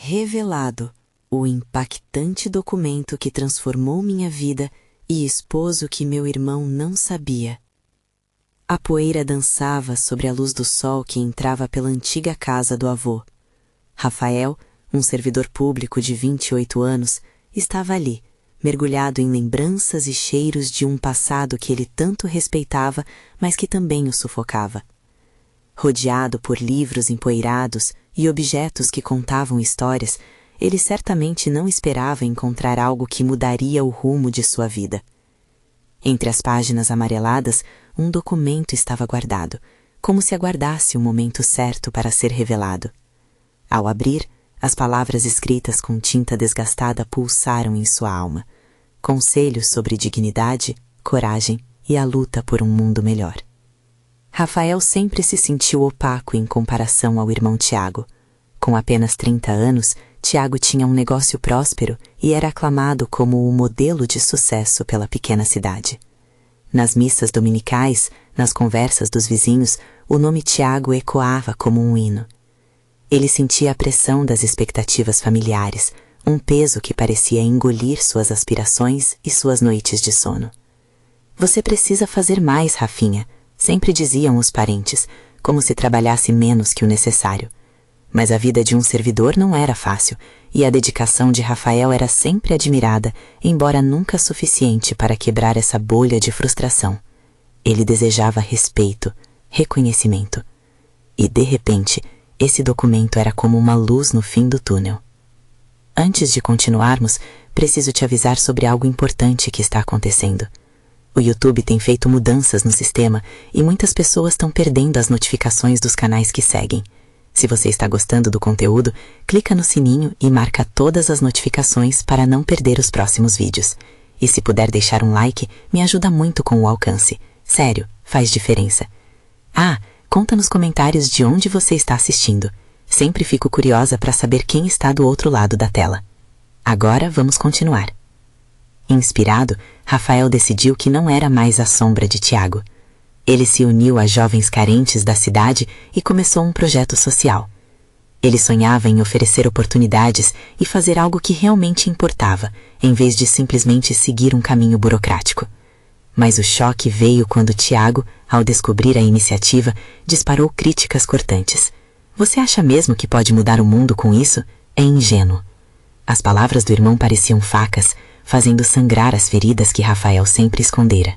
Revelado, o impactante documento que transformou minha vida e expôs o que meu irmão não sabia. A poeira dançava sobre a luz do sol que entrava pela antiga casa do avô. Rafael, um servidor público de 28 anos, estava ali, mergulhado em lembranças e cheiros de um passado que ele tanto respeitava, mas que também o sufocava. Rodeado por livros empoeirados e objetos que contavam histórias, ele certamente não esperava encontrar algo que mudaria o rumo de sua vida. Entre as páginas amareladas, um documento estava guardado, como se aguardasse o momento certo para ser revelado. Ao abrir, as palavras escritas com tinta desgastada pulsaram em sua alma. Conselhos sobre dignidade, coragem e a luta por um mundo melhor. Rafael sempre se sentiu opaco em comparação ao irmão Tiago. Com apenas 30 anos, Tiago tinha um negócio próspero e era aclamado como o modelo de sucesso pela pequena cidade. Nas missas dominicais, nas conversas dos vizinhos, o nome Tiago ecoava como um hino. Ele sentia a pressão das expectativas familiares, um peso que parecia engolir suas aspirações e suas noites de sono. "Você precisa fazer mais, Rafinha", sempre diziam os parentes, como se trabalhasse menos que o necessário. Mas a vida de um servidor não era fácil, e a dedicação de Rafael era sempre admirada, embora nunca suficiente para quebrar essa bolha de frustração. Ele desejava respeito, reconhecimento. E, de repente, esse documento era como uma luz no fim do túnel. Antes de continuarmos, preciso te avisar sobre algo importante que está acontecendo. O YouTube tem feito mudanças no sistema e muitas pessoas estão perdendo as notificações dos canais que seguem. Se você está gostando do conteúdo, clica no sininho e marca todas as notificações para não perder os próximos vídeos. E se puder deixar um like, me ajuda muito com o alcance. Sério, faz diferença. Conta nos comentários de onde você está assistindo. Sempre fico curiosa para saber quem está do outro lado da tela. Agora vamos continuar. Inspirado, Rafael decidiu que não era mais a sombra de Tiago. Ele se uniu a jovens carentes da cidade e começou um projeto social. Ele sonhava em oferecer oportunidades e fazer algo que realmente importava, em vez de simplesmente seguir um caminho burocrático. Mas o choque veio quando Tiago, ao descobrir a iniciativa, disparou críticas cortantes. "Você acha mesmo que pode mudar o mundo com isso? É ingênuo." As palavras do irmão pareciam facas, fazendo sangrar as feridas que Rafael sempre escondera.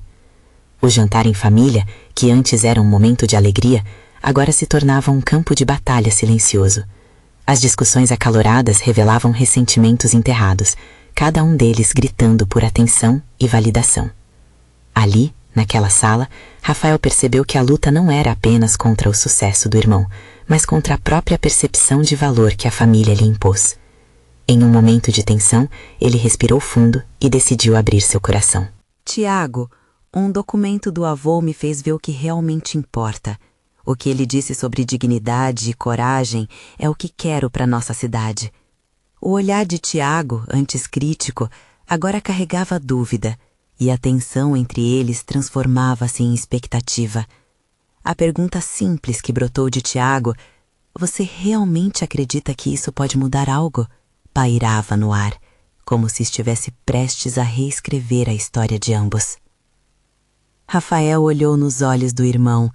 O jantar em família, que antes era um momento de alegria, agora se tornava um campo de batalha silencioso. As discussões acaloradas revelavam ressentimentos enterrados, cada um deles gritando por atenção e validação. Ali, naquela sala, Rafael percebeu que a luta não era apenas contra o sucesso do irmão, mas contra a própria percepção de valor que a família lhe impôs. Em um momento de tensão, ele respirou fundo e decidiu abrir seu coração. "Tiago, um documento do avô me fez ver o que realmente importa. O que ele disse sobre dignidade e coragem é o que quero para nossa cidade." O olhar de Tiago, antes crítico, agora carregava dúvida, e a tensão entre eles transformava-se em expectativa. A pergunta simples que brotou de Tiago, "Você realmente acredita que isso pode mudar algo?", pairava no ar, como se estivesse prestes a reescrever a história de ambos. Rafael olhou nos olhos do irmão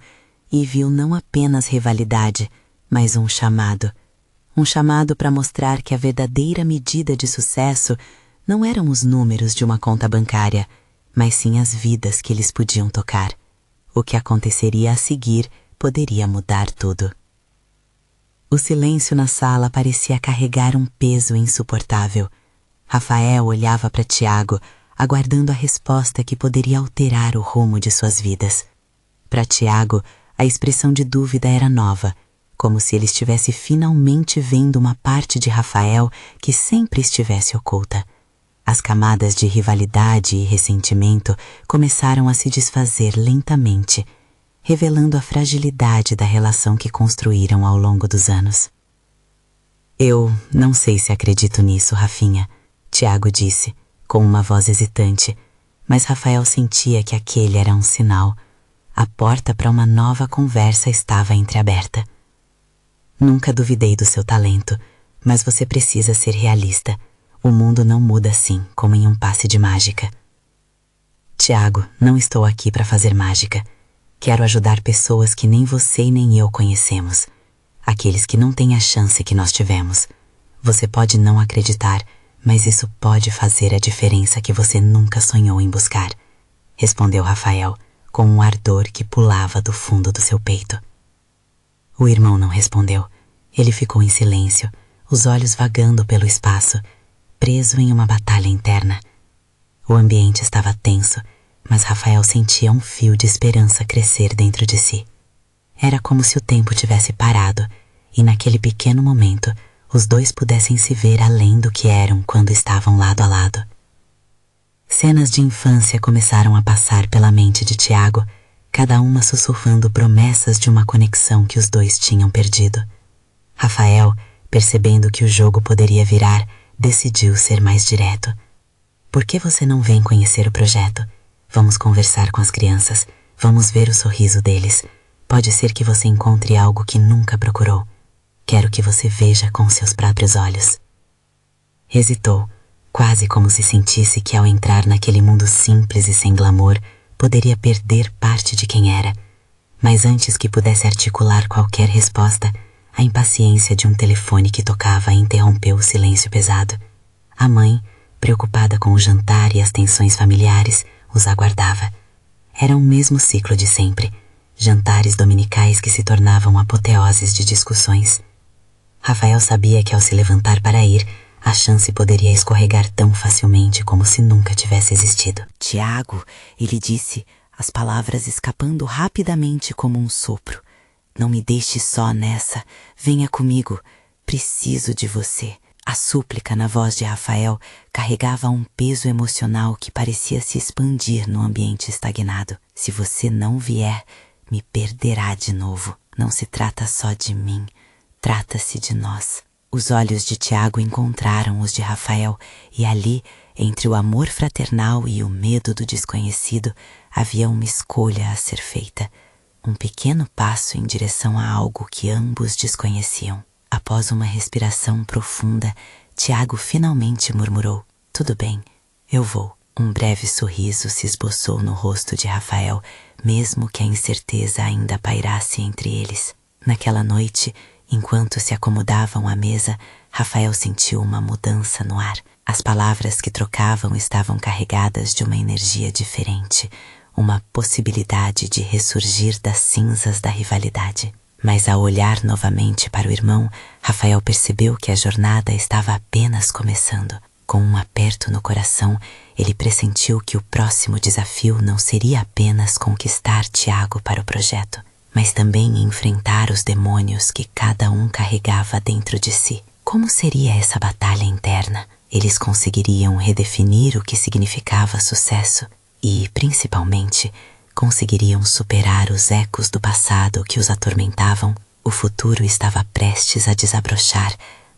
e viu não apenas rivalidade, mas um chamado. Um chamado para mostrar que a verdadeira medida de sucesso não eram os números de uma conta bancária, mas sim as vidas que eles podiam tocar. O que aconteceria a seguir poderia mudar tudo. O silêncio na sala parecia carregar um peso insuportável. Rafael olhava para Tiago, aguardando a resposta que poderia alterar o rumo de suas vidas. Para Tiago, a expressão de dúvida era nova, como se ele estivesse finalmente vendo uma parte de Rafael que sempre estivesse oculta. As camadas de rivalidade e ressentimento começaram a se desfazer lentamente, revelando a fragilidade da relação que construíram ao longo dos anos. "Eu não sei se acredito nisso, Rafinha", Tiago disse, com uma voz hesitante, mas Rafael sentia que aquele era um sinal. A porta para uma nova conversa estava entreaberta. "Nunca duvidei do seu talento, Mas você precisa ser realista. O mundo não muda assim, como em um passe de mágica. Tiago, não estou aqui para fazer mágica. Quero ajudar pessoas que nem você e nem eu conhecemos. Aqueles que não têm a chance que nós tivemos. Você pode não acreditar, mas isso pode fazer a diferença que você nunca sonhou em buscar. Respondeu Rafael, com um ardor que pulava do fundo do seu peito. O irmão não respondeu. Ele ficou em silêncio, os olhos vagando pelo espaço, preso em uma batalha interna. O ambiente estava tenso, mas Rafael sentia um fio de esperança crescer dentro de si. Era como se o tempo tivesse parado e naquele pequeno momento os dois pudessem se ver além do que eram quando estavam lado a lado. Cenas de infância começaram a passar pela mente de Tiago, cada uma sussurrando promessas de uma conexão que os dois tinham perdido. Rafael, percebendo que o jogo poderia virar, decidiu ser mais direto. Por que você não vem conhecer o projeto? Vamos conversar com as crianças, vamos ver o sorriso deles. Pode ser que você encontre algo que nunca procurou. Quero que você veja com seus próprios olhos. Hesitou, quase como se sentisse que ao entrar naquele mundo simples e sem glamour, poderia perder parte de quem era. Mas antes que pudesse articular qualquer resposta, a impaciência de um telefone que tocava interrompeu o silêncio pesado. A mãe, preocupada com o jantar e as tensões familiares, os aguardava. Era o mesmo ciclo de sempre, jantares dominicais que se tornavam apoteoses de discussões. Rafael sabia que ao se levantar para ir, a chance poderia escorregar tão facilmente como se nunca tivesse existido. Tiago, ele disse, as palavras escapando rapidamente como um sopro. Não me deixe só nessa, venha comigo, preciso de você. A súplica na voz de Rafael carregava um peso emocional que parecia se expandir no ambiente estagnado. Se você não vier, me perderá de novo. Não se trata só de mim, trata-se de nós. Os olhos de Tiago encontraram os de Rafael e ali, entre o amor fraternal e o medo do desconhecido, havia uma escolha a ser feita. Um pequeno passo em direção a algo que ambos desconheciam. Após uma respiração profunda, Tiago finalmente murmurou: "Tudo bem, eu vou." Um breve sorriso se esboçou no rosto de Rafael, mesmo que a incerteza ainda pairasse entre eles. Naquela noite, enquanto se acomodavam à mesa, Rafael sentiu uma mudança no ar. As palavras que trocavam estavam carregadas de uma energia diferente, uma possibilidade de ressurgir das cinzas da rivalidade. Mas ao olhar novamente para o irmão, Rafael percebeu que a jornada estava apenas começando. Com um aperto no coração, ele pressentiu que o próximo desafio não seria apenas conquistar Tiago para o projeto, mas também enfrentar os demônios que cada um carregava dentro de si. Como seria essa batalha interna? Eles conseguiriam redefinir o que significava sucesso e, principalmente, conseguiriam superar os ecos do passado que os atormentavam. O futuro estava prestes a desabrochar,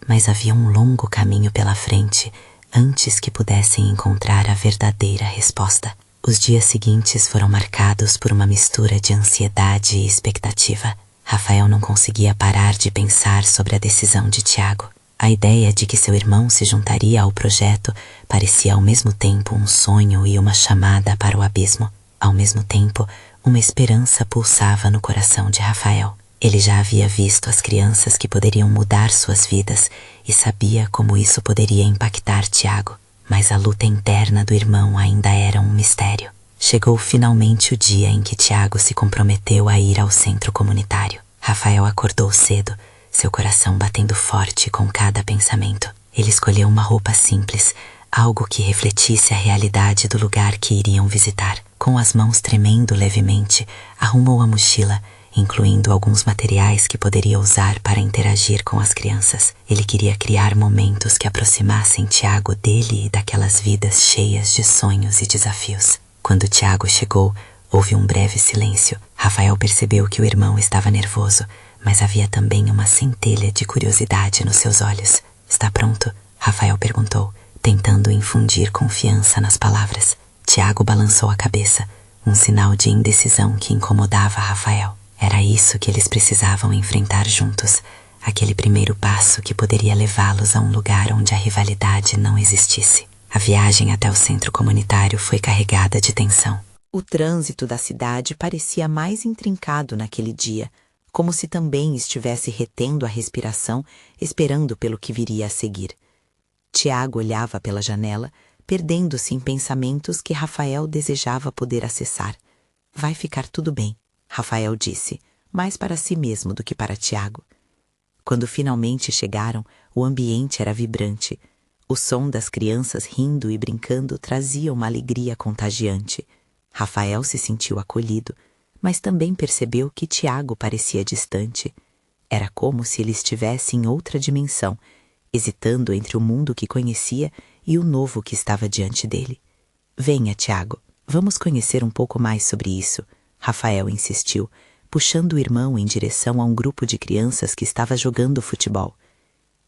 mas havia um longo caminho pela frente antes que pudessem encontrar a verdadeira resposta. Os dias seguintes foram marcados por uma mistura de ansiedade e expectativa. Rafael não conseguia parar de pensar sobre a decisão de Tiago. A ideia de que seu irmão se juntaria ao projeto parecia ao mesmo tempo um sonho e uma chamada para o abismo. Ao mesmo tempo, uma esperança pulsava no coração de Rafael. Ele já havia visto as crianças que poderiam mudar suas vidas e sabia como isso poderia impactar Tiago. Mas a luta interna do irmão ainda era um mistério. Chegou finalmente o dia em que Tiago se comprometeu a ir ao centro comunitário. Rafael acordou cedo, seu coração batendo forte com cada pensamento. Ele escolheu uma roupa simples, algo que refletisse a realidade do lugar que iriam visitar. Com as mãos tremendo levemente, arrumou a mochila, incluindo alguns materiais que poderia usar para interagir com as crianças. Ele queria criar momentos que aproximassem Tiago dele e daquelas vidas cheias de sonhos e desafios. Quando Tiago chegou, houve um breve silêncio. Rafael percebeu que o irmão estava nervoso, mas havia também uma centelha de curiosidade nos seus olhos. "Está pronto?" Rafael perguntou, tentando infundir confiança nas palavras. Tiago balançou a cabeça, um sinal de indecisão que incomodava Rafael. Era isso que eles precisavam enfrentar juntos, aquele primeiro passo que poderia levá-los a um lugar onde a rivalidade não existisse. A viagem até o centro comunitário foi carregada de tensão. O trânsito da cidade parecia mais intrincado naquele dia, como se também estivesse retendo a respiração, esperando pelo que viria a seguir. Tiago olhava pela janela, perdendo-se em pensamentos que Rafael desejava poder acessar. Vai ficar tudo bem, Rafael disse, mais para si mesmo do que para Tiago. Quando finalmente chegaram, o ambiente era vibrante. O som das crianças rindo e brincando trazia uma alegria contagiante. Rafael se sentiu acolhido, mas também percebeu que Tiago parecia distante. Era como se ele estivesse em outra dimensão, hesitando entre o mundo que conhecia e o novo que estava diante dele. Venha, Tiago, vamos conhecer um pouco mais sobre isso, Rafael insistiu, puxando o irmão em direção a um grupo de crianças que estava jogando futebol.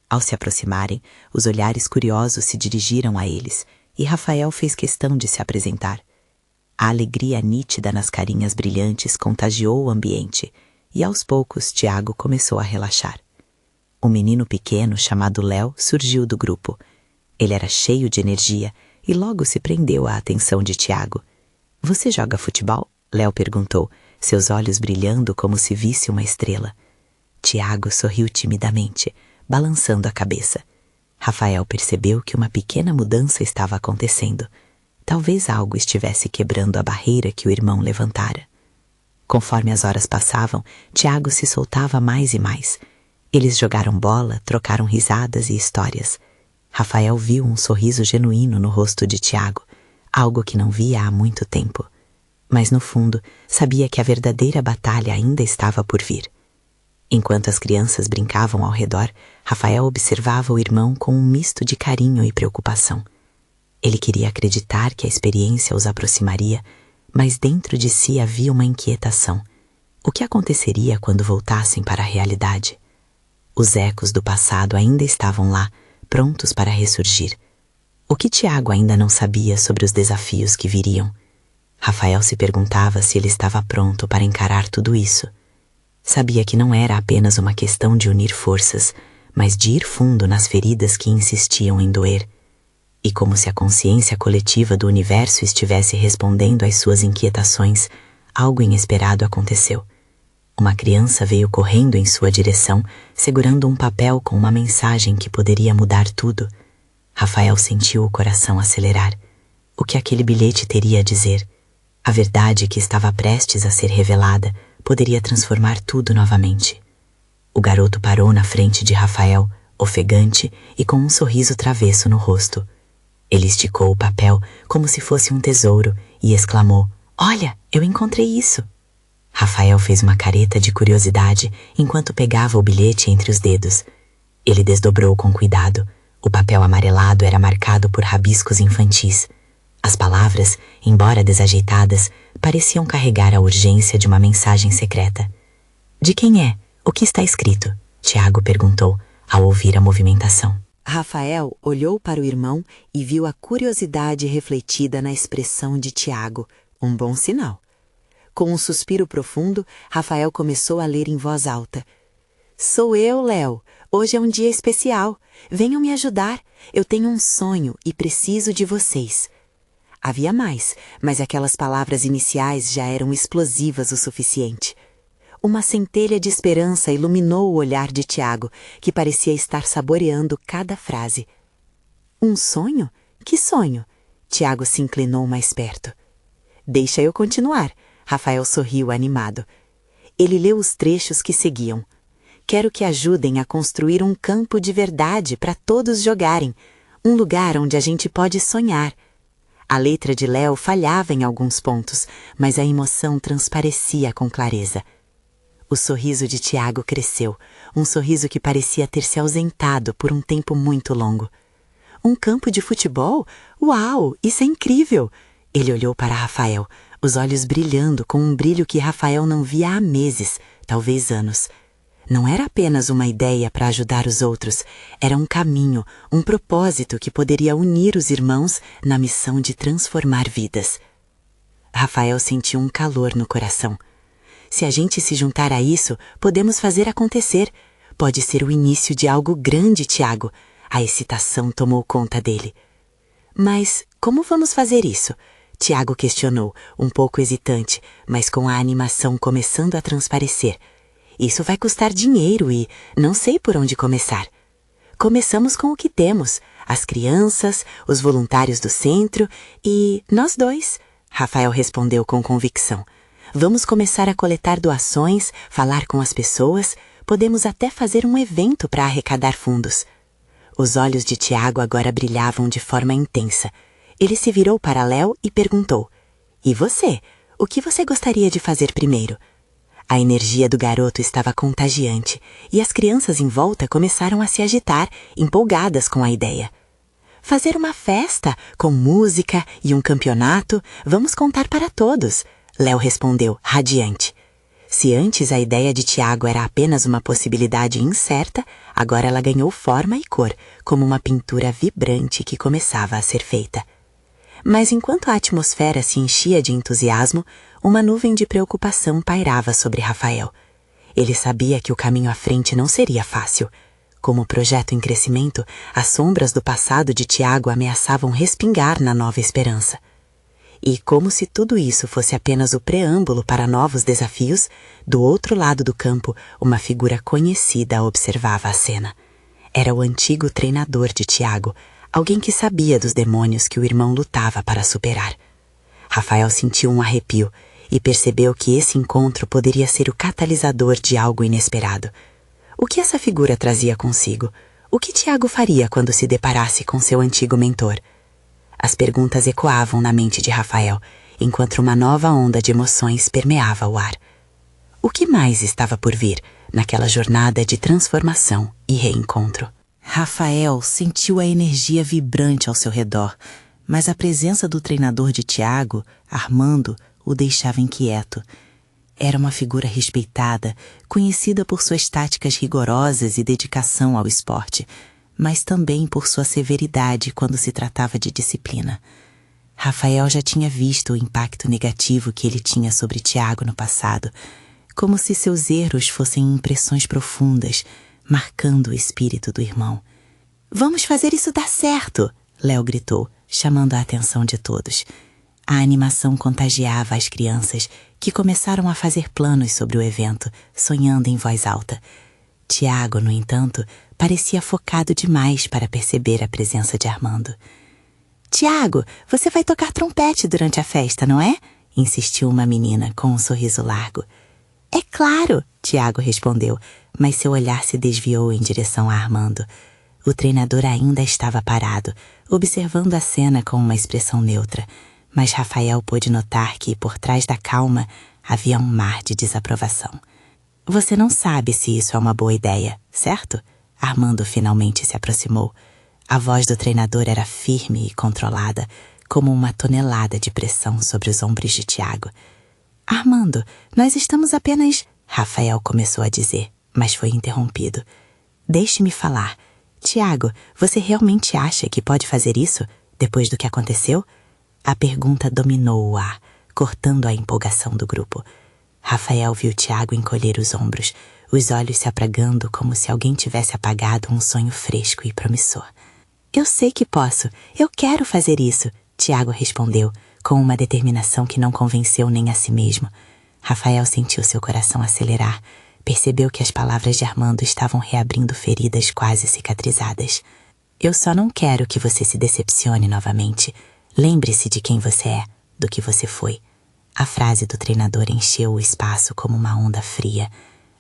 Ao se aproximarem, os olhares curiosos se dirigiram a eles, e Rafael fez questão de se apresentar. A alegria nítida nas carinhas brilhantes contagiou o ambiente, e aos poucos Tiago começou a relaxar. Um menino pequeno chamado Léo surgiu do grupo. Ele era cheio de energia e logo se prendeu à atenção de Tiago. — Você joga futebol? Léo perguntou, seus olhos brilhando como se visse uma estrela. Tiago sorriu timidamente, balançando a cabeça. Rafael percebeu que uma pequena mudança estava acontecendo. Talvez algo estivesse quebrando a barreira que o irmão levantara. Conforme as horas passavam, Tiago se soltava mais e mais. Eles jogaram bola, trocaram risadas e histórias. Rafael viu um sorriso genuíno no rosto de Tiago, algo que não via há muito tempo. Mas no fundo, sabia que a verdadeira batalha ainda estava por vir. Enquanto as crianças brincavam ao redor, Rafael observava o irmão com um misto de carinho e preocupação. Ele queria acreditar que a experiência os aproximaria, mas dentro de si havia uma inquietação. O que aconteceria quando voltassem para a realidade? Os ecos do passado ainda estavam lá, prontos para ressurgir. O que Tiago ainda não sabia sobre os desafios que viriam? Rafael se perguntava se ele estava pronto para encarar tudo isso. Sabia que não era apenas uma questão de unir forças, mas de ir fundo nas feridas que insistiam em doer. E como se a consciência coletiva do universo estivesse respondendo às suas inquietações, algo inesperado aconteceu. Uma criança veio correndo em sua direção, segurando um papel com uma mensagem que poderia mudar tudo. Rafael sentiu o coração acelerar. O que aquele bilhete teria a dizer? A verdade que estava prestes a ser revelada poderia transformar tudo novamente. O garoto parou na frente de Rafael, ofegante e com um sorriso travesso no rosto. Ele esticou o papel como se fosse um tesouro e exclamou: "Olha, eu encontrei isso!" Rafael fez uma careta de curiosidade enquanto pegava o bilhete entre os dedos. Ele desdobrou com cuidado. O papel amarelado era marcado por rabiscos infantis. As palavras, embora desajeitadas, pareciam carregar a urgência de uma mensagem secreta. "De quem é? O que está escrito?" Tiago perguntou, ao ouvir a movimentação. Rafael olhou para o irmão e viu a curiosidade refletida na expressão de Tiago, um bom sinal. Com um suspiro profundo, Rafael começou a ler em voz alta. "Sou eu, Léo. Hoje é um dia especial. Venham me ajudar. Eu tenho um sonho e preciso de vocês." Havia mais, mas aquelas palavras iniciais já eram explosivas o suficiente. Uma centelha de esperança iluminou o olhar de Tiago, que parecia estar saboreando cada frase. "Um sonho? Que sonho?" Tiago se inclinou mais perto. "Deixa eu continuar." Rafael sorriu animado. Ele leu os trechos que seguiam. "Quero que ajudem a construir um campo de verdade para todos jogarem, um lugar onde a gente pode sonhar." A letra de Léo falhava em alguns pontos, mas a emoção transparecia com clareza. O sorriso de Tiago cresceu, um sorriso que parecia ter se ausentado por um tempo muito longo. "Um campo de futebol? Uau, isso é incrível!" Ele olhou para Rafael, os olhos brilhando com um brilho que Rafael não via há meses, talvez anos. Não era apenas uma ideia para ajudar os outros, era um caminho, um propósito que poderia unir os irmãos na missão de transformar vidas. Rafael sentiu um calor no coração. "Se a gente se juntar a isso, podemos fazer acontecer. pode ser o início de algo grande, Tiago. A excitação tomou conta dele. Mas como vamos fazer isso? Tiago questionou, um pouco hesitante, mas com a animação começando a transparecer. Isso vai custar dinheiro e não sei por onde começar. Começamos com o que temos, as crianças, os voluntários do centro e nós dois, Rafael respondeu com convicção. Vamos começar a coletar doações, falar com as pessoas, podemos até fazer um evento para arrecadar fundos. Os olhos de Tiago agora brilhavam de forma intensa. Ele se virou para Léo e perguntou: E você? O que você gostaria de fazer primeiro? A energia do garoto estava contagiante e as crianças em volta começaram a se agitar, empolgadas com a ideia. Fazer uma festa, com música e um campeonato, vamos contar para todos, Léo respondeu, radiante. Se antes a ideia de Tiago era apenas uma possibilidade incerta, agora ela ganhou forma e cor, como uma pintura vibrante que começava a ser feita. Mas enquanto a atmosfera se enchia de entusiasmo, uma nuvem de preocupação pairava sobre Rafael. Ele sabia que o caminho à frente não seria fácil. Como projeto em crescimento, as sombras do passado de Tiago ameaçavam respingar na nova esperança. E como se tudo isso fosse apenas o preâmbulo para novos desafios, do outro lado do campo, uma figura conhecida observava a cena. Era o antigo treinador de Tiago, alguém que sabia dos demônios que o irmão lutava para superar. Rafael sentiu um arrepio e percebeu que esse encontro poderia ser o catalisador de algo inesperado. O que essa figura trazia consigo? O que Tiago faria quando se deparasse com seu antigo mentor? As perguntas ecoavam na mente de Rafael, enquanto uma nova onda de emoções permeava o ar. O que mais estava por vir naquela jornada de transformação e reencontro? Rafael sentiu a energia vibrante ao seu redor, mas a presença do treinador de Tiago, Armando, o deixava inquieto. Era uma figura respeitada, conhecida por suas táticas rigorosas e dedicação ao esporte, mas também por sua severidade quando se tratava de disciplina. Rafael já tinha visto o impacto negativo que ele tinha sobre Tiago no passado, como se seus erros fossem impressões profundas, marcando o espírito do irmão. "Vamos fazer isso dar certo!" Léo gritou, chamando a atenção de todos. A animação contagiava as crianças, que começaram a fazer planos sobre o evento, sonhando em voz alta. Tiago, no entanto, parecia focado demais para perceber a presença de Armando. "Tiago, você vai tocar trompete durante a festa, não é?" insistiu uma menina com um sorriso largo. "É claro!" Tiago respondeu, mas seu olhar se desviou em direção a Armando. O treinador ainda estava parado, observando a cena com uma expressão neutra, mas Rafael pôde notar que, por trás da calma, havia um mar de desaprovação. "Você não sabe se isso é uma boa ideia, certo?" Armando finalmente se aproximou. A voz do treinador era firme e controlada, como uma tonelada de pressão sobre os ombros de Tiago. "Armando, nós estamos apenas..." Rafael começou a dizer, mas foi interrompido. "Deixe-me falar. Tiago, você realmente acha que pode fazer isso, depois do que aconteceu?" A pergunta dominou o ar, cortando a empolgação do grupo. Rafael viu Tiago encolher os ombros, os olhos se apagando como se alguém tivesse apagado um sonho fresco e promissor. "Eu sei que posso. Eu quero fazer isso", Tiago respondeu, com uma determinação que não convenceu nem a si mesmo. Rafael sentiu seu coração acelerar. Percebeu que as palavras de Armando estavam reabrindo feridas quase cicatrizadas. "Eu só não quero que você se decepcione novamente. Lembre-se de quem você é, do que você foi." A frase do treinador encheu o espaço como uma onda fria.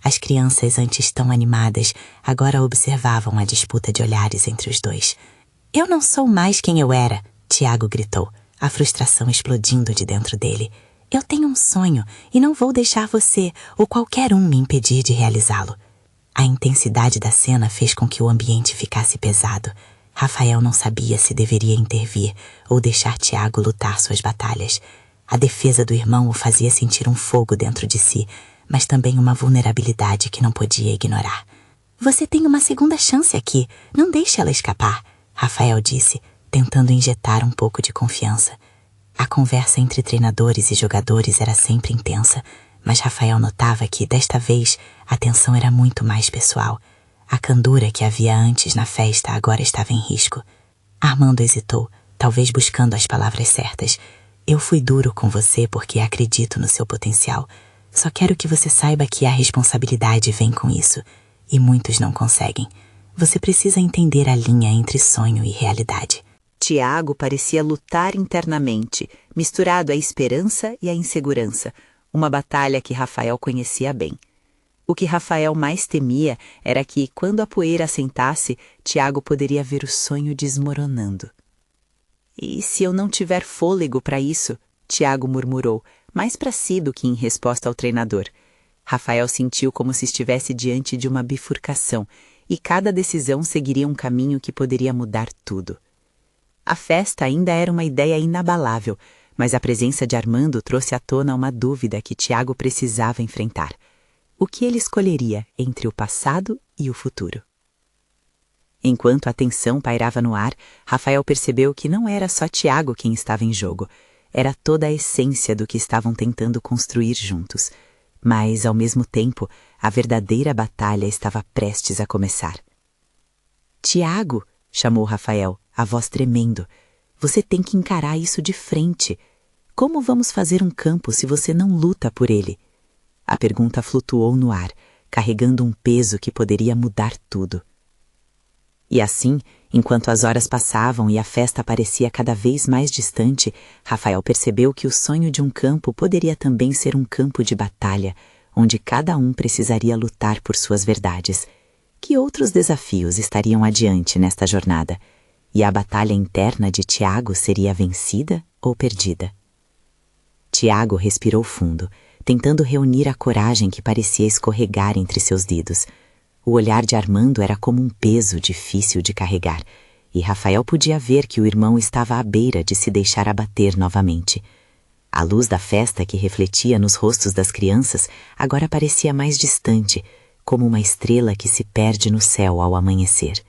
As crianças, antes tão animadas, agora observavam a disputa de olhares entre os dois. "Eu não sou mais quem eu era", Tiago gritou, a frustração explodindo de dentro dele. "Eu tenho um sonho e não vou deixar você ou qualquer um me impedir de realizá-lo." A intensidade da cena fez com que o ambiente ficasse pesado. Rafael não sabia se deveria intervir ou deixar Tiago lutar suas batalhas. A defesa do irmão o fazia sentir um fogo dentro de si, mas também uma vulnerabilidade que não podia ignorar. "Você tem uma segunda chance aqui, não deixe ela escapar", Rafael disse, tentando injetar um pouco de confiança. A conversa entre treinadores e jogadores era sempre intensa, mas Rafael notava que, desta vez, a tensão era muito mais pessoal. A candura que havia antes na festa agora estava em risco. Armando hesitou, talvez buscando as palavras certas. Eu fui duro com você porque acredito no seu potencial. Só quero que você saiba que a responsabilidade vem com isso. E muitos não conseguem. Você precisa entender a linha entre sonho e realidade. Tiago parecia lutar internamente, misturado à esperança e à insegurança, uma batalha que Rafael conhecia bem. O que Rafael mais temia era que, quando a poeira assentasse, Tiago poderia ver o sonho desmoronando. E se eu não tiver fôlego para isso? Tiago murmurou, mais para si do que em resposta ao treinador. Rafael sentiu como se estivesse diante de uma bifurcação, e cada decisão seguiria um caminho que poderia mudar tudo. A festa ainda era uma ideia inabalável, mas a presença de Armando trouxe à tona uma dúvida que Tiago precisava enfrentar. O que ele escolheria entre o passado e o futuro? Enquanto a tensão pairava no ar, Rafael percebeu que não era só Tiago quem estava em jogo. Era toda a essência do que estavam tentando construir juntos. Mas, ao mesmo tempo, a verdadeira batalha estava prestes a começar. «Tiago!» chamou Rafael, a voz tremendo. «Você tem que encarar isso de frente. Como vamos fazer um campo se você não luta por ele?» A pergunta flutuou no ar, carregando um peso que poderia mudar tudo. E assim, enquanto as horas passavam e a festa parecia cada vez mais distante, Rafael percebeu que o sonho de um campo poderia também ser um campo de batalha, onde cada um precisaria lutar por suas verdades. Que outros desafios estariam adiante nesta jornada? E a batalha interna de Tiago seria vencida ou perdida? Tiago respirou fundo, tentando reunir a coragem que parecia escorregar entre seus dedos. O olhar de Armando era como um peso difícil de carregar, e Rafael podia ver que o irmão estava à beira de se deixar abater novamente. A luz da festa que refletia nos rostos das crianças agora parecia mais distante, como uma estrela que se perde no céu ao amanhecer.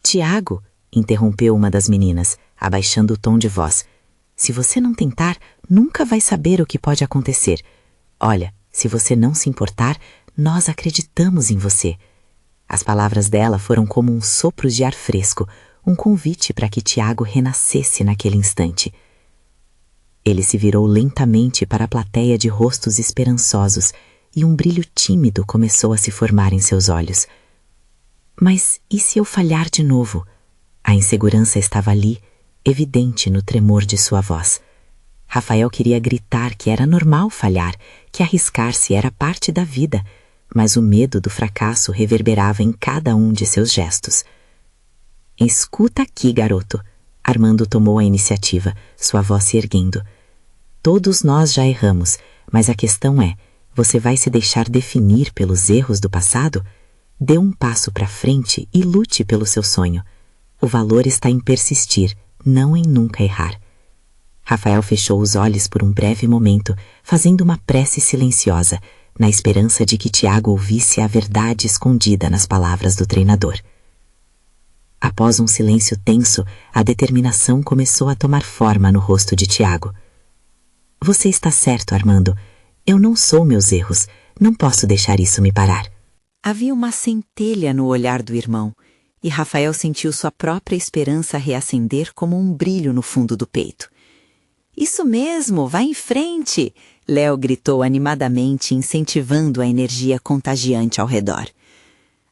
«Tiago!» interrompeu uma das meninas, abaixando o tom de voz. «Se você não tentar, nunca vai saber o que pode acontecer. Olha, se você não se importar, nós acreditamos em você.» As palavras dela foram como um sopro de ar fresco, um convite para que Tiago renascesse naquele instante. Ele se virou lentamente para a plateia de rostos esperançosos e um brilho tímido começou a se formar em seus olhos. Mas e se eu falhar de novo? A insegurança estava ali, evidente no tremor de sua voz. Rafael queria gritar que era normal falhar, que arriscar-se era parte da vida, mas o medo do fracasso reverberava em cada um de seus gestos. «Escuta aqui, garoto!» Armando tomou a iniciativa, sua voz se erguendo. «Todos nós já erramos, mas a questão é, você vai se deixar definir pelos erros do passado? Dê um passo para frente e lute pelo seu sonho. O valor está em persistir, não em nunca errar.» Rafael fechou os olhos por um breve momento, fazendo uma prece silenciosa, na esperança de que Tiago ouvisse a verdade escondida nas palavras do treinador. Após um silêncio tenso, a determinação começou a tomar forma no rosto de Tiago. «Você está certo, Armando. Eu não sou meus erros. Não posso deixar isso me parar.» Havia uma centelha no olhar do irmão, e Rafael sentiu sua própria esperança reacender como um brilho no fundo do peito. «Isso mesmo, vá em frente!» Léo gritou animadamente, incentivando a energia contagiante ao redor.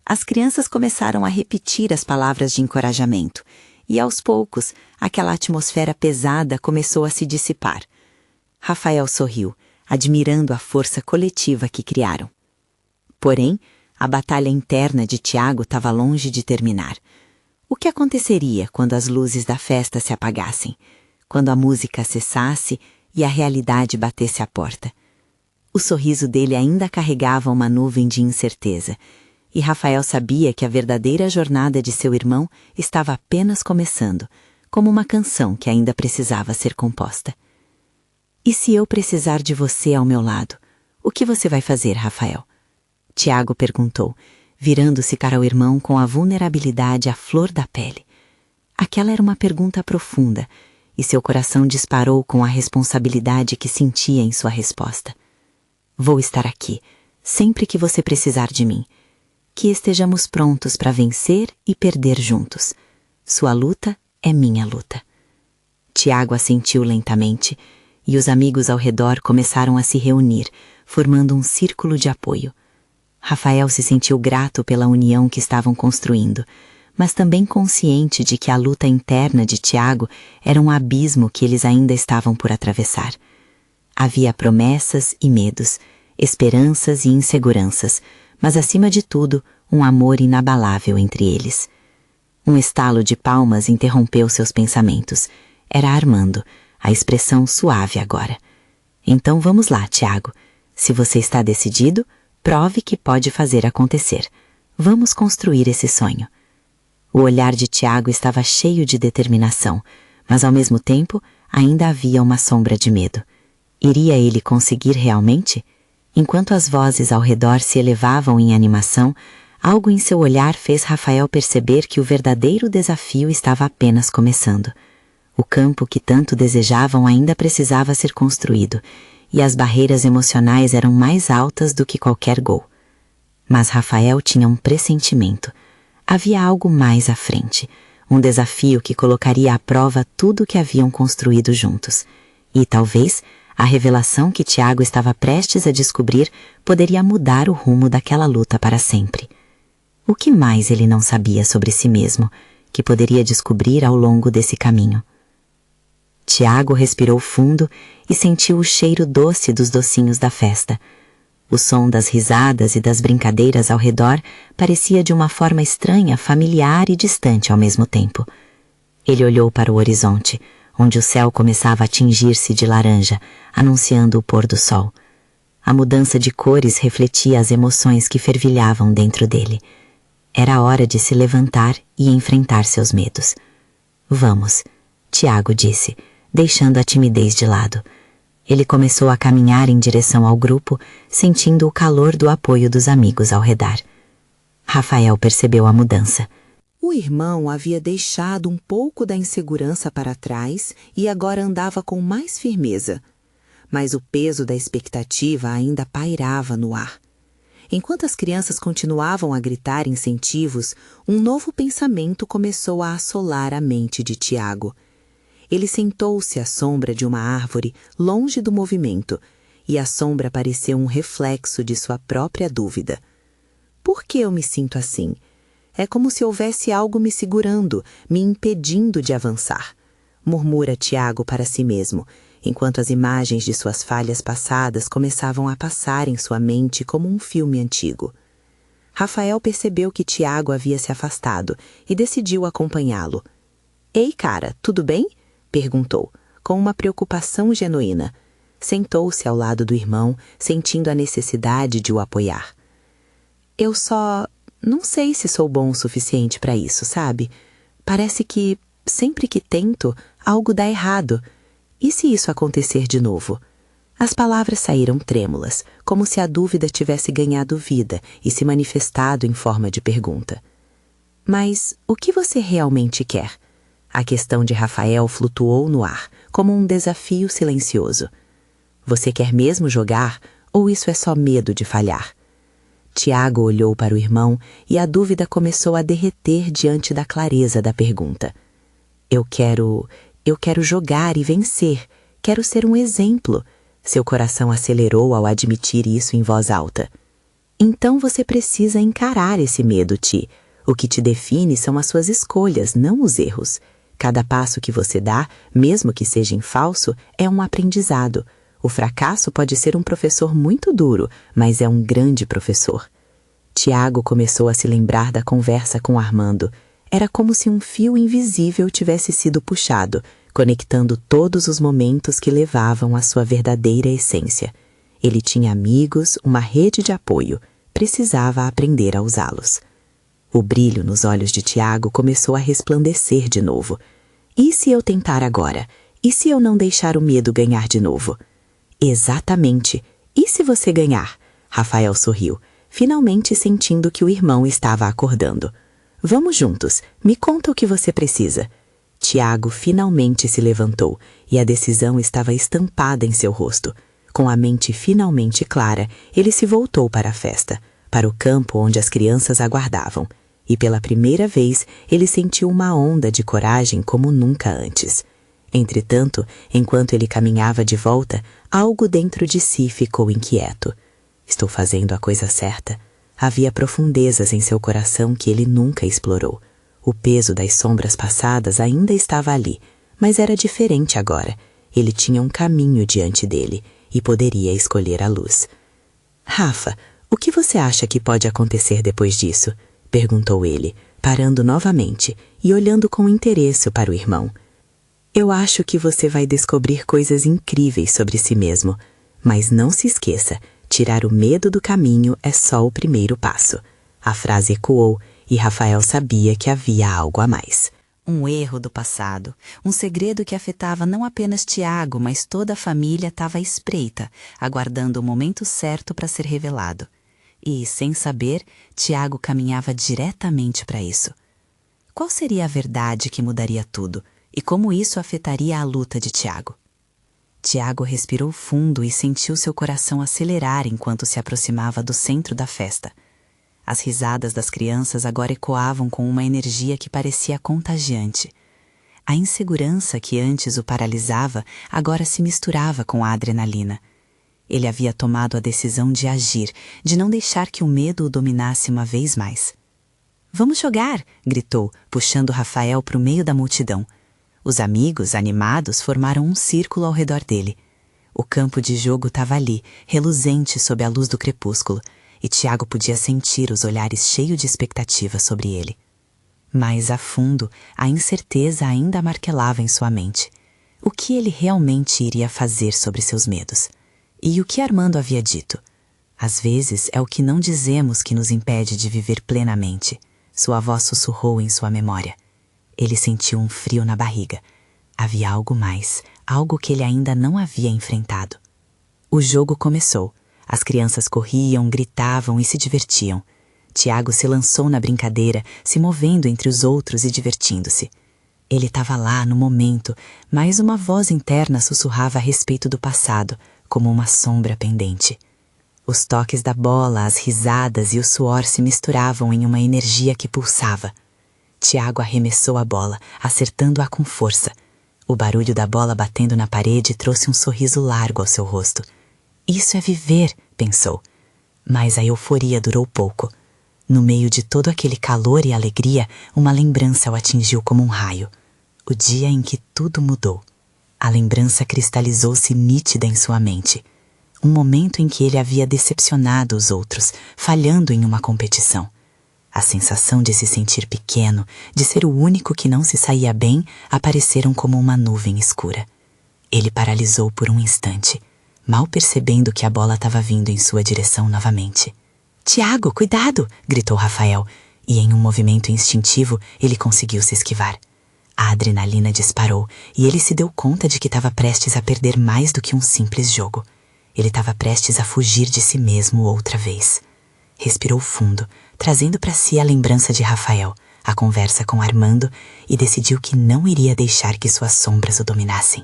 As crianças começaram a repetir as palavras de encorajamento, e aos poucos, aquela atmosfera pesada começou a se dissipar. Rafael sorriu, admirando a força coletiva que criaram. Porém, a batalha interna de Tiago estava longe de terminar. O que aconteceria quando as luzes da festa se apagassem? Quando a música cessasse e a realidade batesse à porta? O sorriso dele ainda carregava uma nuvem de incerteza, e Rafael sabia que a verdadeira jornada de seu irmão estava apenas começando, como uma canção que ainda precisava ser composta. «E se eu precisar de você ao meu lado, o que você vai fazer, Rafael?» Tiago perguntou, virando-se para o irmão com a vulnerabilidade à flor da pele. Aquela era uma pergunta profunda, e seu coração disparou com a responsabilidade que sentia em sua resposta. «Vou estar aqui, sempre que você precisar de mim. que estejamos prontos para vencer e perder juntos. Sua luta é minha luta. Tiago assentiu lentamente e os amigos ao redor começaram a se reunir, formando um círculo de apoio. Rafael se sentiu grato pela união que estavam construindo, mas também consciente de que a luta interna de Tiago era um abismo que eles ainda estavam por atravessar. Havia promessas e medos, esperanças e inseguranças, mas acima de tudo, um amor inabalável entre eles. Um estalo de palmas interrompeu seus pensamentos. Era Armando, a expressão suave agora. Então vamos lá, Tiago. Se você está decidido, prove que pode fazer acontecer. Vamos construir esse sonho. O olhar de Tiago estava cheio de determinação, mas ao mesmo tempo ainda havia uma sombra de medo. Iria ele conseguir realmente? Enquanto as vozes ao redor se elevavam em animação, algo em seu olhar fez Rafael perceber que o verdadeiro desafio estava apenas começando. O campo que tanto desejavam ainda precisava ser construído, e as barreiras emocionais eram mais altas do que qualquer gol. Mas Rafael tinha um pressentimento. Havia algo mais à frente, um desafio que colocaria à prova tudo o que haviam construído juntos. E talvez a revelação que Tiago estava prestes a descobrir poderia mudar o rumo daquela luta para sempre. O que mais ele não sabia sobre si mesmo, que poderia descobrir ao longo desse caminho? Tiago respirou fundo e sentiu o cheiro doce dos docinhos da festa. O som das risadas e das brincadeiras ao redor parecia de uma forma estranha, familiar e distante ao mesmo tempo. Ele olhou para o horizonte, onde o céu começava a tingir-se de laranja, anunciando o pôr do sol. A mudança de cores refletia as emoções que fervilhavam dentro dele. Era hora de se levantar e enfrentar seus medos. Vamos, Tiago disse, deixando a timidez de lado. Ele começou a caminhar em direção ao grupo, sentindo o calor do apoio dos amigos ao redor. Rafael percebeu a mudança. O irmão havia deixado um pouco da insegurança para trás e agora andava com mais firmeza. Mas o peso da expectativa ainda pairava no ar. Enquanto as crianças continuavam a gritar incentivos, um novo pensamento começou a assolar a mente de Tiago. Ele sentou-se à sombra de uma árvore, longe do movimento, e a sombra pareceu um reflexo de sua própria dúvida. Por que eu me sinto assim? É como se houvesse algo me segurando, me impedindo de avançar, murmura Tiago para si mesmo, enquanto as imagens de suas falhas passadas começavam a passar em sua mente como um filme antigo. Rafael percebeu que Tiago havia se afastado e decidiu acompanhá-lo. Ei, cara, tudo bem? Perguntou, com uma preocupação genuína. Sentou-se ao lado do irmão, sentindo a necessidade de o apoiar. Eu só não sei se sou bom o suficiente para isso, sabe? Parece que, sempre que tento, algo dá errado. E se isso acontecer de novo? As palavras saíram trêmulas, como se a dúvida tivesse ganhado vida e se manifestado em forma de pergunta. Mas o que você realmente quer? A questão de Rafael flutuou no ar, como um desafio silencioso. Você quer mesmo jogar, ou isso é só medo de falhar? Tiago olhou para o irmão e a dúvida começou a derreter diante da clareza da pergunta. Eu quero jogar e vencer. Quero ser um exemplo. Seu coração acelerou ao admitir isso em voz alta. Então você precisa encarar esse medo, Ti. O que te define são as suas escolhas, não os erros. Cada passo que você dá, mesmo que seja em falso, é um aprendizado. O fracasso pode ser um professor muito duro, mas é um grande professor. Tiago começou a se lembrar da conversa com Armando. Era como se um fio invisível tivesse sido puxado, conectando todos os momentos que levavam à sua verdadeira essência. Ele tinha amigos, uma rede de apoio. Precisava aprender a usá-los. O brilho nos olhos de Tiago começou a resplandecer de novo. E se eu tentar agora? E se eu não deixar o medo ganhar de novo? Exatamente. E se você ganhar? Rafael sorriu, finalmente sentindo que o irmão estava acordando. Vamos juntos. Me conta o que você precisa. Tiago finalmente se levantou e a decisão estava estampada em seu rosto. Com a mente finalmente clara, ele se voltou para a festa. para o campo onde as crianças aguardavam, e pela primeira vez ele sentiu uma onda de coragem como nunca antes. Entretanto, enquanto ele caminhava de volta, algo dentro de si ficou inquieto. Estou fazendo a coisa certa? Havia profundezas em seu coração que ele nunca explorou. O peso das sombras passadas ainda estava ali, mas era diferente agora. Ele tinha um caminho diante dele e poderia escolher a luz. Rafa, o que você acha que pode acontecer depois disso? Perguntou ele, parando novamente e olhando com interesse para o irmão. Eu acho que você vai descobrir coisas incríveis sobre si mesmo, mas não se esqueça, tirar o medo do caminho é só o primeiro passo. A frase ecoou e Rafael sabia que havia algo a mais. Um erro do passado, um segredo que afetava não apenas Tiago, mas toda a família estava à espreita, aguardando o momento certo para ser revelado. E, sem saber, Tiago caminhava diretamente para isso. Qual seria a verdade que mudaria tudo, e como isso afetaria a luta de Tiago? Tiago respirou fundo e sentiu seu coração acelerar enquanto se aproximava do centro da festa. As risadas das crianças agora ecoavam com uma energia que parecia contagiante. A insegurança que antes o paralisava agora se misturava com a adrenalina. Ele havia tomado a decisão de agir, de não deixar que o medo o dominasse uma vez mais. "Vamos jogar!" gritou, puxando Rafael para o meio da multidão. Os amigos, animados, formaram um círculo ao redor dele. O campo de jogo estava ali, reluzente sob a luz do crepúsculo, e Tiago podia sentir os olhares cheios de expectativa sobre ele. Mais a fundo, a incerteza ainda martelava em sua mente. O que ele realmente iria fazer sobre seus medos? E o que Armando havia dito? Às vezes é o que não dizemos que nos impede de viver plenamente. Sua voz sussurrou em sua memória. Ele sentiu um frio na barriga. Havia algo mais, algo que ele ainda não havia enfrentado. O jogo começou. As crianças corriam, gritavam e se divertiam. Tiago se lançou na brincadeira, se movendo entre os outros e divertindo-se. Ele estava lá no momento, mas uma voz interna sussurrava a respeito do passado, como uma sombra pendente. Os toques da bola, as risadas e o suor se misturavam em uma energia que pulsava. Tiago arremessou a bola, acertando-a com força. O barulho da bola batendo na parede trouxe um sorriso largo ao seu rosto. Isso é viver, pensou. Mas a euforia durou pouco. No meio de todo aquele calor e alegria, uma lembrança o atingiu como um raio. O dia em que tudo mudou. A lembrança cristalizou-se nítida em sua mente. Um momento em que ele havia decepcionado os outros, falhando em uma competição. A sensação de se sentir pequeno, de ser o único que não se saía bem, apareceram como uma nuvem escura. Ele paralisou por um instante, mal percebendo que a bola estava vindo em sua direção novamente. "Tiago, cuidado!" gritou Rafael, e em um movimento instintivo ele conseguiu se esquivar. A adrenalina disparou e ele se deu conta de que estava prestes a perder mais do que um simples jogo. Ele estava prestes a fugir de si mesmo outra vez. Respirou fundo, trazendo para si a lembrança de Rafael, a conversa com Armando, e decidiu que não iria deixar que suas sombras o dominassem.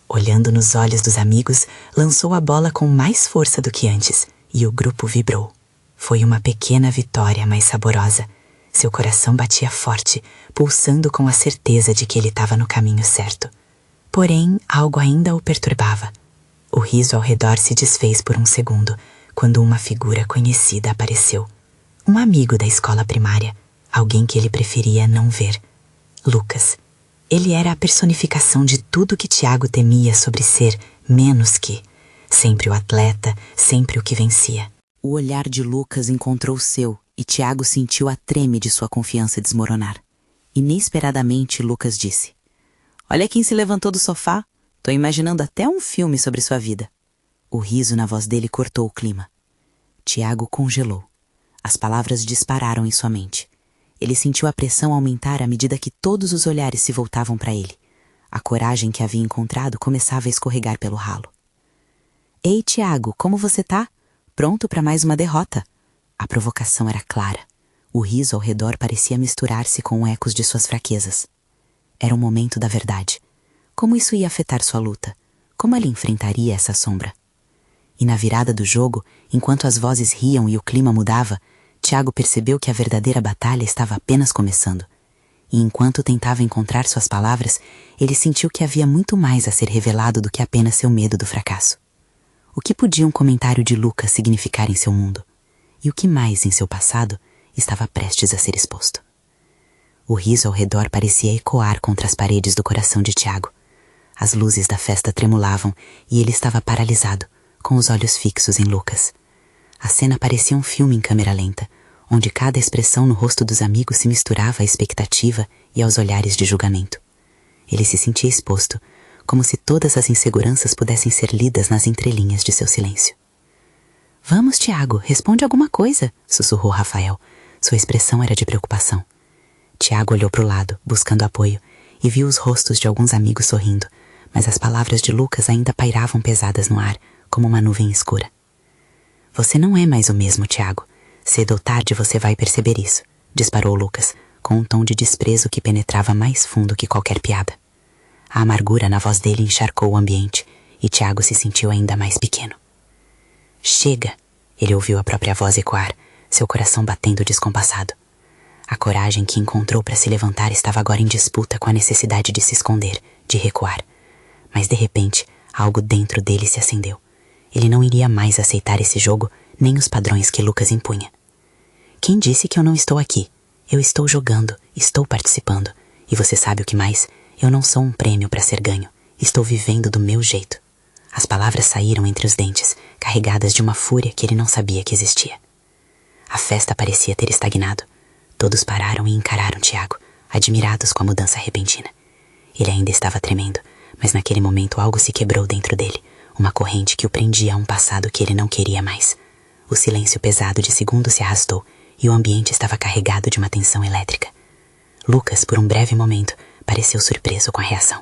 Olhando nos olhos dos amigos, lançou a bola com mais força do que antes, e o grupo vibrou. Foi uma pequena vitória, mas saborosa. Seu coração batia forte, pulsando com a certeza de que ele estava no caminho certo. Porém, algo ainda o perturbava. O riso ao redor se desfez por um segundo, quando uma figura conhecida apareceu. Um amigo da escola primária, alguém que ele preferia não ver. Lucas. Ele era a personificação de tudo que Tiago temia sobre ser menos que. Sempre o atleta, sempre o que vencia. O olhar de Lucas encontrou o seu e Tiago sentiu a treme de sua confiança desmoronar. Inesperadamente, Lucas disse: "Olha quem se levantou do sofá. Tô imaginando até um filme sobre sua vida." O riso na voz dele cortou o clima. Tiago congelou. As palavras dispararam em sua mente. Ele sentiu a pressão aumentar à medida que todos os olhares se voltavam para ele. A coragem que havia encontrado começava a escorregar pelo ralo. "Ei, Tiago, como você tá? Pronto para mais uma derrota?" A provocação era clara. O riso ao redor parecia misturar-se com ecos de suas fraquezas. Era o momento da verdade. Como isso ia afetar sua luta? Como ele enfrentaria essa sombra? E na virada do jogo, enquanto as vozes riam e o clima mudava, Tiago percebeu que a verdadeira batalha estava apenas começando. E enquanto tentava encontrar suas palavras, ele sentiu que havia muito mais a ser revelado do que apenas seu medo do fracasso. O que podia um comentário de Lucas significar em seu mundo? E o que mais em seu passado estava prestes a ser exposto? O riso ao redor parecia ecoar contra as paredes do coração de Tiago. As luzes da festa tremulavam e ele estava paralisado, com os olhos fixos em Lucas. A cena parecia um filme em câmera lenta, onde cada expressão no rosto dos amigos se misturava à expectativa e aos olhares de julgamento. Ele se sentia exposto, como se todas as inseguranças pudessem ser lidas nas entrelinhas de seu silêncio. "Vamos, Tiago, responde alguma coisa", sussurrou Rafael. Sua expressão era de preocupação. Tiago olhou para o lado, buscando apoio, e viu os rostos de alguns amigos sorrindo, mas as palavras de Lucas ainda pairavam pesadas no ar, como uma nuvem escura. "Você não é mais o mesmo, Tiago. Cedo ou tarde você vai perceber isso", disparou Lucas, com um tom de desprezo que penetrava mais fundo que qualquer piada. A amargura na voz dele encharcou o ambiente, e Tiago se sentiu ainda mais pequeno. "Chega!", ele ouviu a própria voz ecoar, seu coração batendo descompassado. A coragem que encontrou para se levantar estava agora em disputa com a necessidade de se esconder, de recuar. Mas de repente, algo dentro dele se acendeu. Ele não iria mais aceitar esse jogo, nem os padrões que Lucas impunha. "Quem disse que eu não estou aqui? Eu estou jogando, estou participando. E você sabe o que mais? Eu não sou um prêmio para ser ganho. Estou vivendo do meu jeito." As palavras saíram entre os dentes, carregadas de uma fúria que ele não sabia que existia. A festa parecia ter estagnado. Todos pararam e encararam Tiago, admirados com a mudança repentina. Ele ainda estava tremendo, mas naquele momento algo se quebrou dentro dele, uma corrente que o prendia a um passado que ele não queria mais. O silêncio pesado de segundos se arrastou e o ambiente estava carregado de uma tensão elétrica. Lucas, por um breve momento, pareceu surpreso com a reação.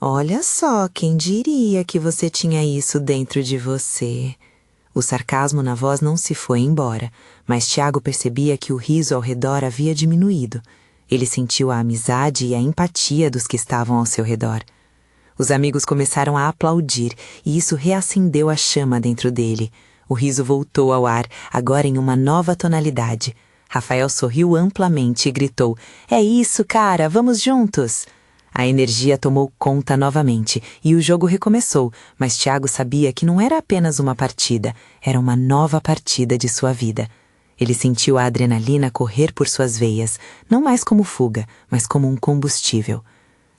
"Olha só, quem diria que você tinha isso dentro de você?" O sarcasmo na voz não se foi embora, mas Tiago percebia que o riso ao redor havia diminuído. Ele sentiu a amizade e a empatia dos que estavam ao seu redor. Os amigos começaram a aplaudir, e isso reacendeu a chama dentro dele. O riso voltou ao ar, agora em uma nova tonalidade. Rafael sorriu amplamente e gritou: "É isso, cara, vamos juntos!" A energia tomou conta novamente e o jogo recomeçou, mas Tiago sabia que não era apenas uma partida, era uma nova partida de sua vida. Ele sentiu a adrenalina correr por suas veias, não mais como fuga, mas como um combustível.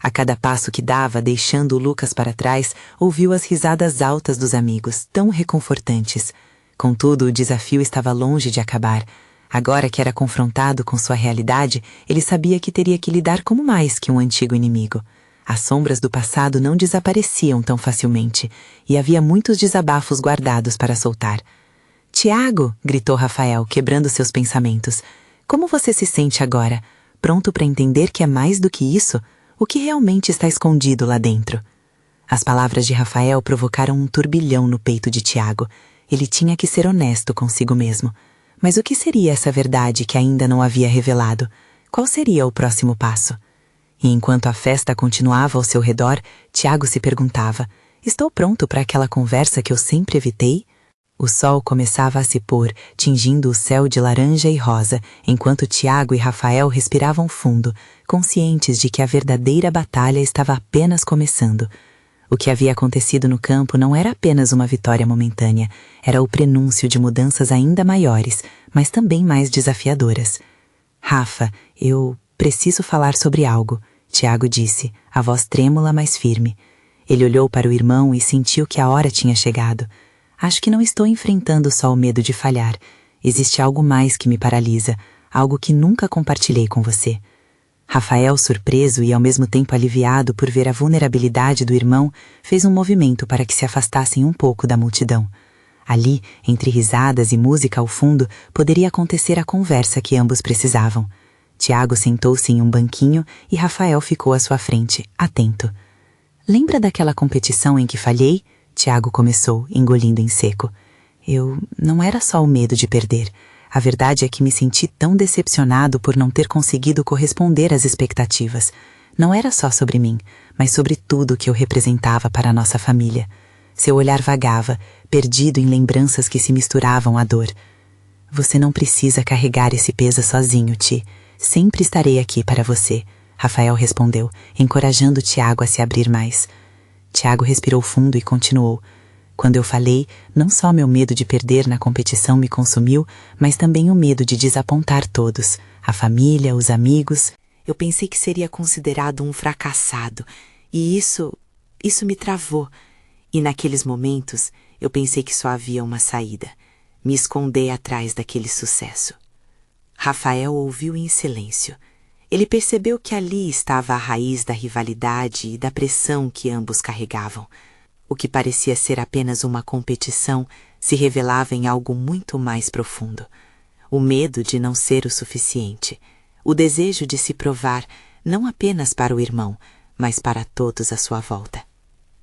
A cada passo que dava, deixando o Lucas para trás, ouviu as risadas altas dos amigos, tão reconfortantes. Contudo, o desafio estava longe de acabar. Agora que era confrontado com sua realidade, ele sabia que teria que lidar como mais que um antigo inimigo. As sombras do passado não desapareciam tão facilmente, e havia muitos desabafos guardados para soltar. "Tiago", gritou Rafael, quebrando seus pensamentos, "como você se sente agora? Pronto para entender que é mais do que isso? O que realmente está escondido lá dentro?" As palavras de Rafael provocaram um turbilhão no peito de Tiago. Ele tinha que ser honesto consigo mesmo. Mas o que seria essa verdade que ainda não havia revelado? Qual seria o próximo passo? E enquanto a festa continuava ao seu redor, Tiago se perguntava: "Estou pronto para aquela conversa que eu sempre evitei?" O sol começava a se pôr, tingindo o céu de laranja e rosa, enquanto Tiago e Rafael respiravam fundo, conscientes de que a verdadeira batalha estava apenas começando. O que havia acontecido no campo não era apenas uma vitória momentânea, era o prenúncio de mudanças ainda maiores, mas também mais desafiadoras. "Rafa, eu preciso falar sobre algo", Tiago disse, a voz trêmula, mas firme. Ele olhou para o irmão e sentiu que a hora tinha chegado. "Acho que não estou enfrentando só o medo de falhar. Existe algo mais que me paralisa, algo que nunca compartilhei com você." Rafael, surpreso e ao mesmo tempo aliviado por ver a vulnerabilidade do irmão, fez um movimento para que se afastassem um pouco da multidão. Ali, entre risadas e música ao fundo, poderia acontecer a conversa que ambos precisavam. Tiago sentou-se em um banquinho e Rafael ficou à sua frente, atento. "Lembra daquela competição em que falhei?" Tiago começou, engolindo em seco. Não era só o medo de perder. A verdade é que me senti tão decepcionado por não ter conseguido corresponder às expectativas. Não era só sobre mim, mas sobre tudo que eu representava para a nossa família. Seu olhar vagava, perdido em lembranças que se misturavam à dor. Você não precisa carregar esse peso sozinho, Ti. Sempre estarei aqui para você, Rafael respondeu, encorajando Tiago a se abrir mais. Tiago respirou fundo e continuou. Quando eu falei, não só meu medo de perder na competição me consumiu, mas também o medo de desapontar todos, a família, os amigos. Eu pensei que seria considerado um fracassado, e isso me travou. E naqueles momentos, eu pensei que só havia uma saída, me esconder atrás daquele sucesso. Rafael ouviu em silêncio. Ele percebeu que ali estava a raiz da rivalidade e da pressão que ambos carregavam. O que parecia ser apenas uma competição se revelava em algo muito mais profundo. O medo de não ser o suficiente. O desejo de se provar, não apenas para o irmão, mas para todos à sua volta.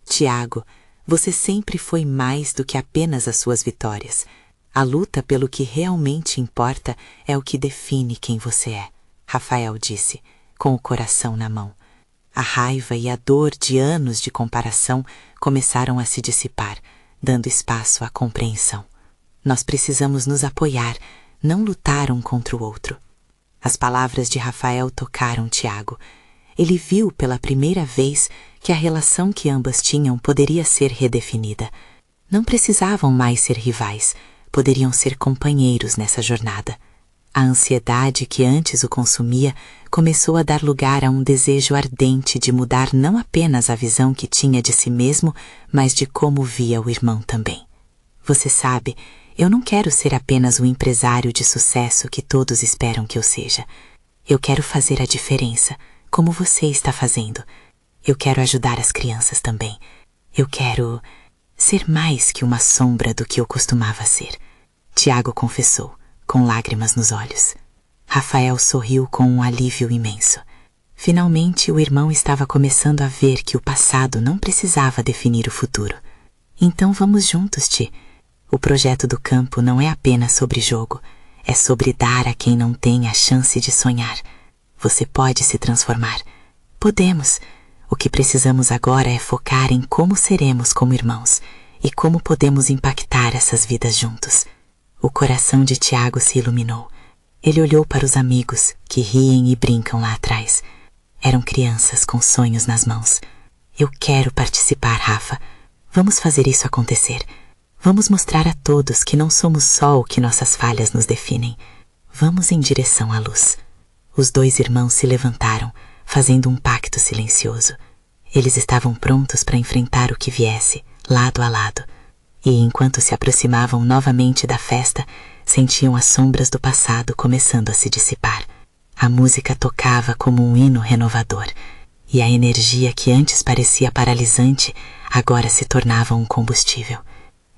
Tiago, você sempre foi mais do que apenas as suas vitórias. A luta pelo que realmente importa é o que define quem você é, Rafael disse, com o coração na mão. A raiva e a dor de anos de comparação começaram a se dissipar, dando espaço à compreensão. Nós precisamos nos apoiar, não lutar um contra o outro. As palavras de Rafael tocaram Tiago. Ele viu pela primeira vez que a relação que ambas tinham poderia ser redefinida. Não precisavam mais ser rivais, poderiam ser companheiros nessa jornada. A ansiedade que antes o consumia começou a dar lugar a um desejo ardente de mudar não apenas a visão que tinha de si mesmo, mas de como via o irmão também. Você sabe, eu não quero ser apenas o empresário de sucesso que todos esperam que eu seja. Eu quero fazer a diferença, como você está fazendo. Eu quero ajudar as crianças também. Eu quero ser mais que uma sombra do que eu costumava ser. Tiago confessou, com lágrimas nos olhos. Rafael sorriu com um alívio imenso. Finalmente o irmão estava começando a ver que o passado não precisava definir o futuro. Então vamos juntos, Ti. O projeto do campo não é apenas sobre jogo, é sobre dar a quem não tem a chance de sonhar. Você pode se transformar. Podemos. O que precisamos agora é focar em como seremos como irmãos e como podemos impactar essas vidas juntos. O coração de Tiago se iluminou. Ele olhou para os amigos que riem e brincam lá atrás. Eram crianças com sonhos nas mãos. Eu quero participar, Rafa. Vamos fazer isso acontecer. Vamos mostrar a todos que não somos só o que nossas falhas nos definem. Vamos em direção à luz. Os dois irmãos se levantaram, fazendo um pacto silencioso. Eles estavam prontos para enfrentar o que viesse, lado a lado. E enquanto se aproximavam novamente da festa, sentiam as sombras do passado começando a se dissipar. A música tocava como um hino renovador, e a energia que antes parecia paralisante agora se tornava um combustível.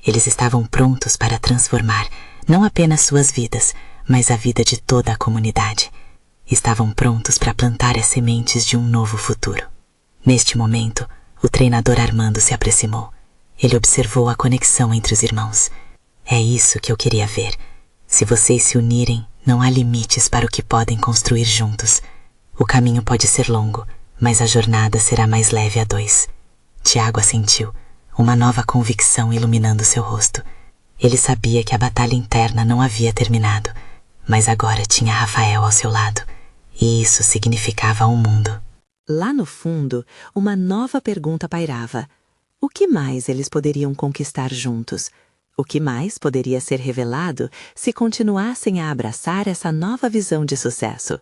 Eles estavam prontos para transformar não apenas suas vidas, mas a vida de toda a comunidade. Estavam prontos para plantar as sementes de um novo futuro. Neste momento, o treinador Armando se aproximou. Ele observou a conexão entre os irmãos. É isso que eu queria ver. Se vocês se unirem, não há limites para o que podem construir juntos. O caminho pode ser longo, mas a jornada será mais leve a dois. Tiago assentiu, uma nova convicção iluminando seu rosto. Ele sabia que a batalha interna não havia terminado, mas agora tinha Rafael ao seu lado, e isso significava um mundo. Lá no fundo, uma nova pergunta pairava. O que mais eles poderiam conquistar juntos? O que mais poderia ser revelado se continuassem a abraçar essa nova visão de sucesso?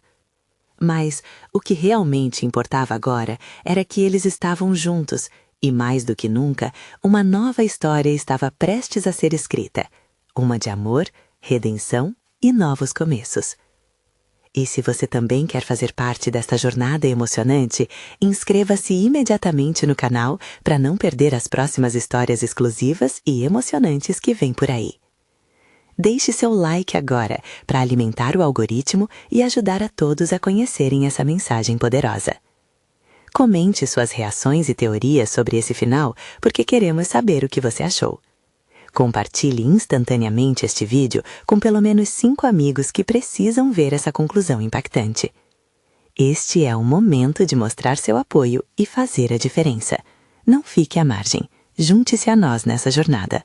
Mas o que realmente importava agora era que eles estavam juntos e, mais do que nunca, uma nova história estava prestes a ser escrita. Uma de amor, redenção e novos começos. E se você também quer fazer parte desta jornada emocionante, inscreva-se imediatamente no canal para não perder as próximas histórias exclusivas e emocionantes que vêm por aí. Deixe seu like agora para alimentar o algoritmo e ajudar a todos a conhecerem essa mensagem poderosa. Comente suas reações e teorias sobre esse final, porque queremos saber o que você achou. Compartilhe instantaneamente este vídeo com pelo menos 5 amigos que precisam ver essa conclusão impactante. Este é o momento de mostrar seu apoio e fazer a diferença. Não fique à margem. Junte-se a nós nessa jornada.